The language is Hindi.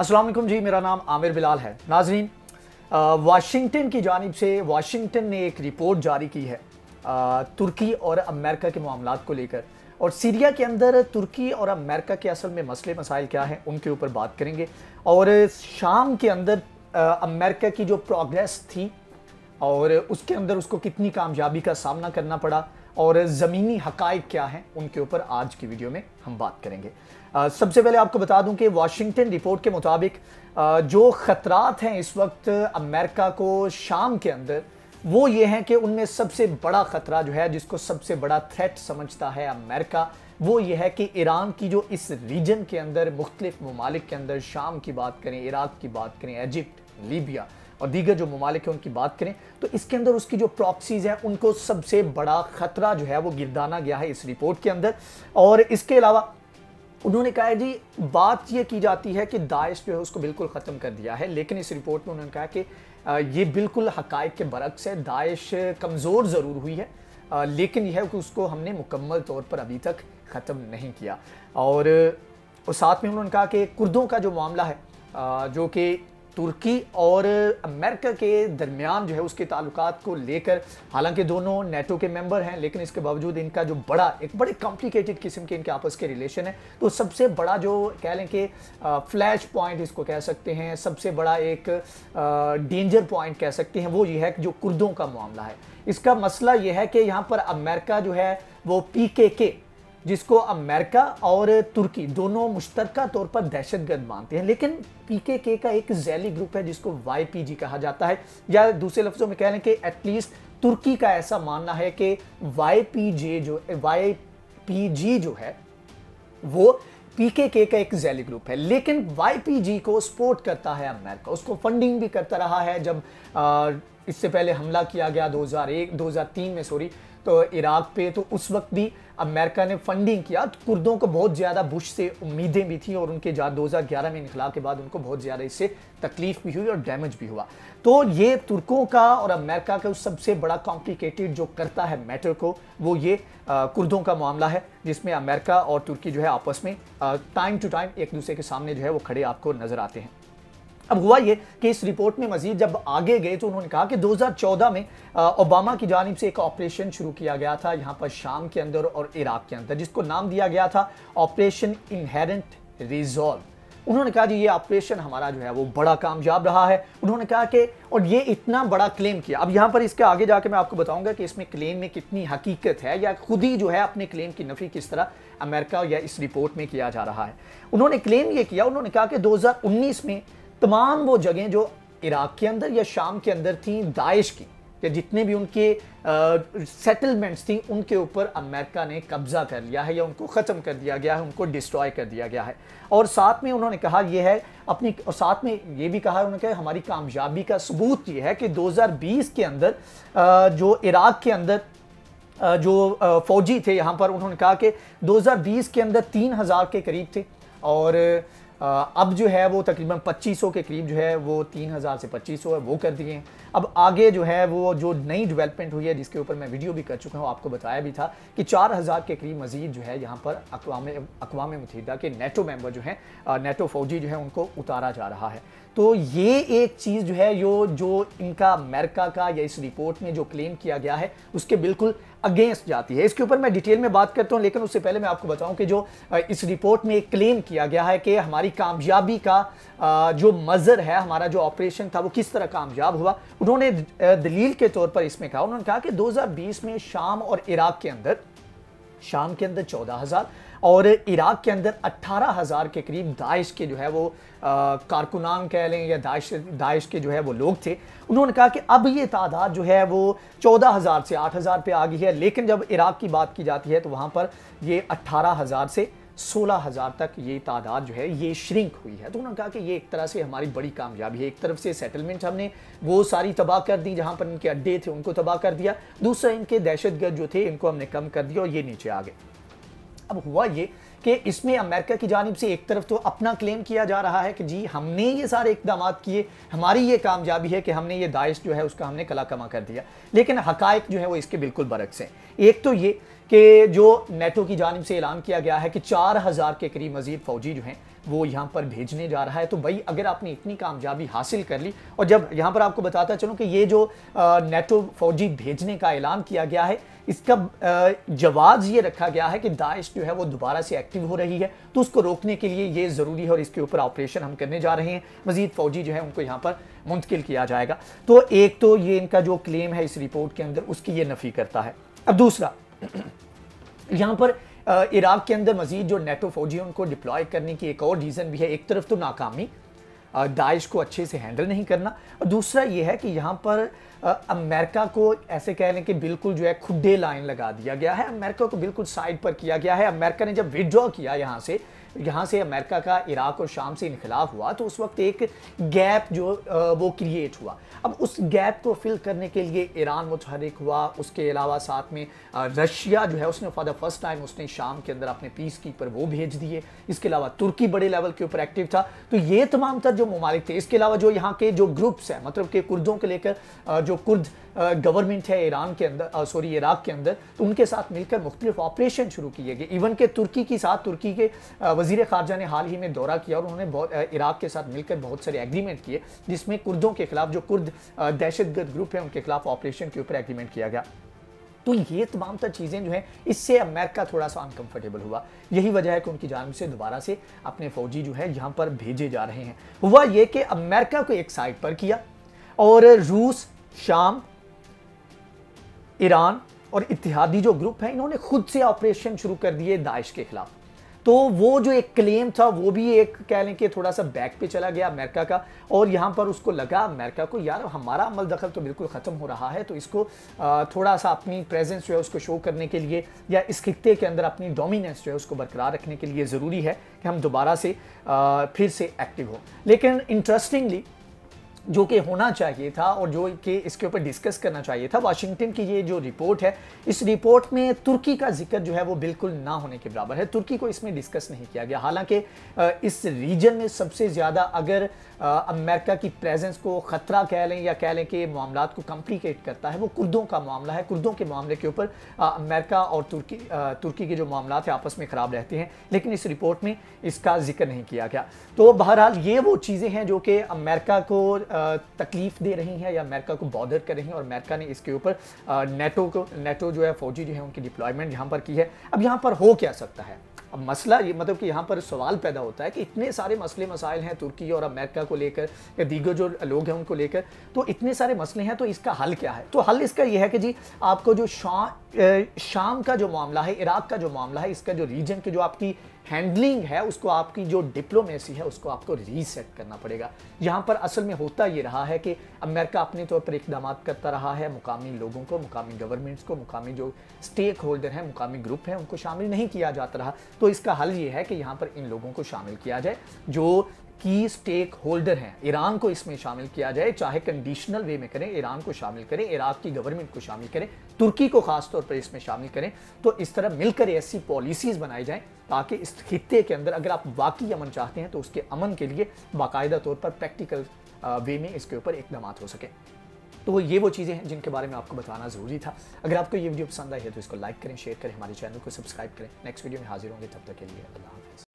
अस्सलाम वालेकुम जी, मेरा नाम आमिर बिलाल है। नाजरीन, वाशिंगटन की जानिब से वाशिंगटन ने एक रिपोर्ट जारी की है तुर्की और अमेरिका के मामलात को लेकर, और सीरिया के अंदर तुर्की और अमेरिका के असल में मसले मसाइल क्या हैं उनके ऊपर बात करेंगे। और शाम के अंदर अमेरिका की जो प्रोग्रेस थी और उसके अंदर उसको कितनी कामयाबी का सामना करना पड़ा और ज़मीनी हकाइक क्या हैं उनके ऊपर आज की वीडियो में हम बात करेंगे। सबसे पहले आपको बता दूं कि वाशिंगटन रिपोर्ट के मुताबिक जो ख़तरात हैं इस वक्त अमेरिका को शाम के अंदर, वो ये हैं कि उनमें सबसे बड़ा ख़तरा जो है, जिसको सबसे बड़ा थ्रेट समझता है अमेरिका, वो ये है कि ईरान की जो इस रीजन के अंदर मुख्तलिफ ममालिक के अंदर, शाम की बात करें, इराक की बात करें, इजिप्ट, लीबिया और दीगर जो ममालिक हैं उनकी बात करें, तो इसके अंदर उसकी जो प्रॉक्सीज हैं उनको सबसे बड़ा ख़तरा जो है वो गिरदाना गया है इस रिपोर्ट के अंदर। और इसके अलावा उन्होंने कहा है जी, बात ये की जाती है कि दाइश जो है उसको बिल्कुल ख़त्म कर दिया है, लेकिन इस रिपोर्ट में उन्होंने कहा कि ये बिल्कुल हकायक के बरक्स है। दाइश कमज़ोर ज़रूर हुई है, लेकिन यह है कि उसको हमने मुकम्मल तौर पर अभी तक ख़त्म नहीं किया। और साथ में उन्होंने कहा कि कुर्दों का जो मामला है, जो कि तुर्की और अमेरिका के दरमियान जो है उसके ताल्लुकात को लेकर, हालांकि दोनों नेटो के मेंबर हैं, लेकिन इसके बावजूद इनका जो एक बड़े कॉम्प्लिकेटेड किस्म के इनके आपस के रिलेशन है। तो सबसे बड़ा जो कह लें कि फ्लैश पॉइंट इसको कह सकते हैं, सबसे बड़ा एक डेंजर पॉइंट कह सकते हैं, वो ये है कि जो कुर्दों का मामला है। इसका मसला ये है कि यहाँ पर अमेरिका जो है वो PKK, जिसको अमेरिका और तुर्की दोनों मुश्तरका तौर पर दहशतगर्द मानते हैं, लेकिन PKK का एक जैली ग्रुप है जिसको YPG कहा जाता है, या दूसरे लफ्जों में कह लें कि एटलीस्ट तुर्की का ऐसा मानना है कि YPG जो है वो PKK का एक जैली ग्रुप है। लेकिन YPG को सपोर्ट करता है अमेरिका, उसको फंडिंग भी करता रहा है। जब इससे पहले हमला किया गया 2003 में तो इराक पे, तो उस वक्त भी अमेरिका ने फंडिंग किया। तो कुर्दों को बहुत ज़्यादा बुश से उम्मीदें भी थी, और उनके 2011 में इनकलाब के बाद उनको बहुत ज़्यादा इससे तकलीफ भी हुई और डैमेज भी हुआ। तो ये तुर्कों का और अमेरिका का सबसे बड़ा कॉम्प्लिकेटेड जो करता है मैटर को, वो ये कुर्दों का मामला है, जिसमें अमेरिका और तुर्की जो है आपस में टाइम टू टाइम एक दूसरे के सामने जो है वो खड़े आपको नजर आते हैं। अब हुआ ये कि इस रिपोर्ट में मजीद जब आगे गए तो उन्होंने कहा कि 2014 में ओबामा की जानिब से एक ऑपरेशन शुरू किया गया था यहाँ पर शाम के अंदर और इराक के अंदर, जिसको नाम दिया गया था ऑपरेशन इनहेरेंट रिजॉल्व। उन्होंने कहा जी ये ऑपरेशन हमारा जो है वो बड़ा कामयाब रहा है। उन्होंने कहा कि, और ये इतना बड़ा क्लेम किया। अब यहाँ पर इसके आगे जाके मैं आपको बताऊंगा कि इसमें क्लेम में कितनी हकीकत है, या खुद ही जो है अपने क्लेम की नफी किस तरह अमेरिका या इस रिपोर्ट में किया जा रहा है। उन्होंने क्लेम ये किया, उन्होंने कहा कि 2019 में तमाम वो जगह जो इराक के अंदर या शाम के अंदर थी दाइश की, या जितने भी उनके सेटलमेंट्स थी, उनके ऊपर अमेरिका ने कब्जा कर लिया है या उनको ख़त्म कर दिया गया है, उनको डिस्ट्रॉय कर दिया गया है। और साथ में उन्होंने कहा ये है अपनी, और साथ में ये भी कहा उन्होंने कहा हमारी कामयाबी का सबूत ये है कि 2020 के अंदर जो इराक के अंदर जो फौजी थे यहाँ पर, उन्होंने कहा कि 2020 के अंदर 3000 के करीब थे, और अब जो है वो तकरीबन 2500 के करीब जो है वो 3000 से 2500 है वो कर दिए हैं। अब आगे जो है वो जो नई डेवलपमेंट हुई है, जिसके ऊपर मैं वीडियो भी कर चुका हूँ, आपको बताया भी था कि 4000 के करीब मजीद जो है यहाँ पर अक़वाम मुत्तहिदा के नेटो मेंबर जो हैं, नेटो फौजी जो है उनको उतारा जा रहा है। तो ये एक चीज़ जो है जो इनका अमेरिका का या इस रिपोर्ट में जो क्लेम किया गया है उसके बिल्कुल अगेंस्ट जाती है। इसके ऊपर मैं डिटेल में बात करता हूँ, लेकिन उससे पहले मैं आपको बताऊं कि जो इस रिपोर्ट में एक क्लेम किया गया है कि हमारी कामयाबी का जो मज़र है, हमारा जो ऑपरेशन था वो किस तरह कामयाब हुआ। उन्होंने दलील के तौर पर इसमें कहा, उन्होंने कहा कि 2020 में शाम और इराक के अंदर, शाम के अंदर 14,000 और इराक के अंदर 18,000 के करीब दाइश के जो है वो कारकुनान कह लें या दाइश के जो है वो लोग थे। उन्होंने कहा कि अब ये तादाद जो है वो 14,000 से 8,000 पे आ गई है, लेकिन जब इराक की बात की जाती है तो वहाँ पर ये 18,000 से 16,000 तक ये तादाद जो है ये श्रिंक हुई है। तो उन्होंने कहा कि ये एक तरह से हमारी बड़ी कामयाबी है। एक तरफ से सेटलमेंट हमने वो सारी तबाह कर दी, जहाँ पर इनके अड्डे थे उनको तबाह कर दिया, दूसरा इनके दहशतगर्द जो थे इनको हमने कम कर दिया और ये नीचे आ गए। अब हुआ ये कि इसमें अमेरिका की जानिब से एक तरफ तो अपना क्लेम किया जा रहा है कि जी हमने ये सारे इकदाम किए, हमारी ये कामयाबी है कि हमने ये दाइश जो है उसका हमने कला कमा कर दिया, लेकिन हकायक जो है वो इसके बिल्कुल बरक्स हैं। एक तो ये कि जो नेटो की जानिब से ऐलान किया गया है कि 4,000 के करीब मजीद फौजी जो हैं वो यहाँ पर भेजने जा रहा है। तो भाई अगर आपने इतनी कामयाबी हासिल कर ली, और जब यहाँ पर आपको बताता चलूँ कि ये जो नेटो फौजी भेजने का ऐलान किया गया है, इसका जवाब ये रखा गया है कि दाइश जो है वो दोबारा से एक्टिव हो रही है, तो उसको रोकने के लिए ये ज़रूरी है और इसके ऊपर ऑपरेशन हम करने जा रहे हैं। मजीद फौजी जो है उनको यहाँ पर मुंतकिल किया जाएगा। तो एक तो ये इनका जो क्लेम है इस रिपोर्ट के अंदर, उसकी ये नफ़ी करता है। अब दूसरा, यहाँ पर इराक के अंदर मजीद जो नेटो फौजी हैं उनको डिप्लॉय करने की एक और रीज़न भी है। एक तरफ तो नाकामी, दाइश को अच्छे से हैंडल नहीं करना, और दूसरा ये है कि यहाँ पर अमेरिका को ऐसे कह लें कि बिल्कुल जो है खुड्डे लाइन लगा दिया गया है। अमेरिका को बिल्कुल साइड पर किया गया है। अमेरिका ने जब विड्रॉ किया यहाँ से अमेरिका का इराक और शाम से इनखिलाफ हुआ, तो उस वक्त एक गैप जो वो क्रिएट हुआ। अब उस गैप को फिल करने के लिए ईरान मुतहरिक हुआ। उसके अलावा साथ में रशिया जो है उसने फॉर द फर्स्ट टाइम उसने शाम के अंदर अपने पीस कीपर वो भेज दिए। इसके अलावा तुर्की बड़े लेवल के ऊपर एक्टिव था। तो ये तमाम तर जो ममालिक थे, इसके अलावा जो यहाँ के जो ग्रुप्स हैं, मतलब कि कुर्दों को लेकर जो कुर्द गवर्नमेंट है ईरान के अंदर इराक के अंदर, तो उनके साथ मिलकर मुख्तलिफ ऑपरेशन शुरू किए गए। इवन के तुर्की के वजीर खारजा ने हाल ही में दौरा किया और उन्होंने इराक के साथ मिलकर बहुत सारे एग्रीमेंट किए, जिसमें कुर्दों के खिलाफ जो कुर्द दहशतगर्द ग्रुप है उनके खिलाफ ऑपरेशन के ऊपर एग्रीमेंट किया गया। तो ये तमाम तर चीज़ें जो है, इससे अमेरिका थोड़ा सा अनकंफर्टेबल हुआ। यही वजह है कि उनकी जानिब से दोबारा से अपने फौजी जो है यहाँ पर भेजे जा रहे हैं। हुआ ये कि अमेरिका को एक साइड पर किया और रूस, शाम, ईरान और इत्तेहादी जो ग्रुप है, इन्होंने खुद से ऑपरेशन शुरू कर दिए दाइश के खिलाफ। तो वो जो एक क्लेम था वो भी एक कह लें कि थोड़ा सा बैक पे चला गया अमेरिका का, और यहाँ पर उसको लगा अमेरिका को, यार हमारा अमल दखल तो बिल्कुल ख़त्म हो रहा है, तो इसको थोड़ा सा अपनी प्रेजेंस जो है उसको शो करने के लिए, या इस खित्ते के अंदर अपनी डोमिनेंस जो है उसको बरकरार रखने के लिए ज़रूरी है कि हम दोबारा से फिर से एक्टिव हो। लेकिन इंटरेस्टिंगली जो कि होना चाहिए था और जो कि इसके ऊपर डिस्कस करना चाहिए था, वाशिंगटन की ये जो रिपोर्ट है, इस रिपोर्ट में तुर्की का जिक्र जो है वो बिल्कुल ना होने के बराबर है। तुर्की को इसमें डिस्कस नहीं किया गया। हालांकि इस रीजन में सबसे ज़्यादा अगर अमेरिका की प्रेजेंस को ख़तरा कह लें या कह लें कि मामलात को कॉम्प्लिकेट करता है, वो कुर्दों का मामला है। कुर्दों के मामले के ऊपर अमेरिका और तुर्की के जो मामलात हैं आपस में ख़राब रहते हैं, लेकिन इस रिपोर्ट में इसका जिक्र नहीं किया गया। तो बहरहाल ये वो चीज़ें हैं जो कि अमेरिका को तकलीफ दे रही हैं या अमेरिका को बॉदर कर रही हैं, और अमेरिका ने इसके ऊपर नेटो जो है फौजी जो है उनकी डिप्लॉयमेंट यहाँ पर की है। अब यहाँ पर हो क्या सकता है? अब मसला ये, मतलब कि यहाँ पर सवाल पैदा होता है कि इतने सारे मसले मसाइल हैं तुर्की और अमेरिका को लेकर या दीगर जो लोग हैं उनको लेकर, तो इतने सारे मसले हैं, तो इसका हल क्या है? तो हल इसका ये है कि जी आपको जो शाम का जो मामला है, इराक का जो मामला है, इसका जो रीजन की जो आपकी हैंडलिंग है, उसको आपकी जो डिप्लोमेसी है उसको आपको रीसेट करना पड़ेगा। यहाँ पर असल में होता ये रहा है कि अमेरिका अपने तौर पर इकदाम करता रहा है, मुकामी लोगों को, मुकामी गवर्नमेंट्स को, मुकामी जो स्टेक होल्डर हैं, मुकामी ग्रुप हैं, उनको शामिल नहीं किया जाता रहा। तो इसका हल ये है कि यहाँ पर इन लोगों को शामिल किया जाए जो की स्टेक होल्डर हैं। ईरान को इसमें शामिल किया जाए, चाहे कंडीशनल वे में करें, ईरान को शामिल करें, इराक की गवर्नमेंट को शामिल करें, तुर्की को खास तौर पर इसमें शामिल करें। तो इस तरह मिलकर ऐसी पॉलिसीज बनाई जाएं ताकि इस खित्ते के अंदर अगर आप वाकई अमन चाहते हैं तो उसके अमन के लिए बाकायदा तौर पर प्रैक्टिकल वे में इसके ऊपर इकदाम हो सके। तो ये वो चीज़ें हैं जिनके बारे में आपको बताना ज़रूरी था। अगर आपको ये वीडियो पसंद आई है तो इसको लाइक करें, शेयर करें, हमारे चैनल को सब्सक्राइब करें। नेक्स्ट वीडियो में हाजिर होंगे, तब तक के लिए अल्लाह हाफ़िज़।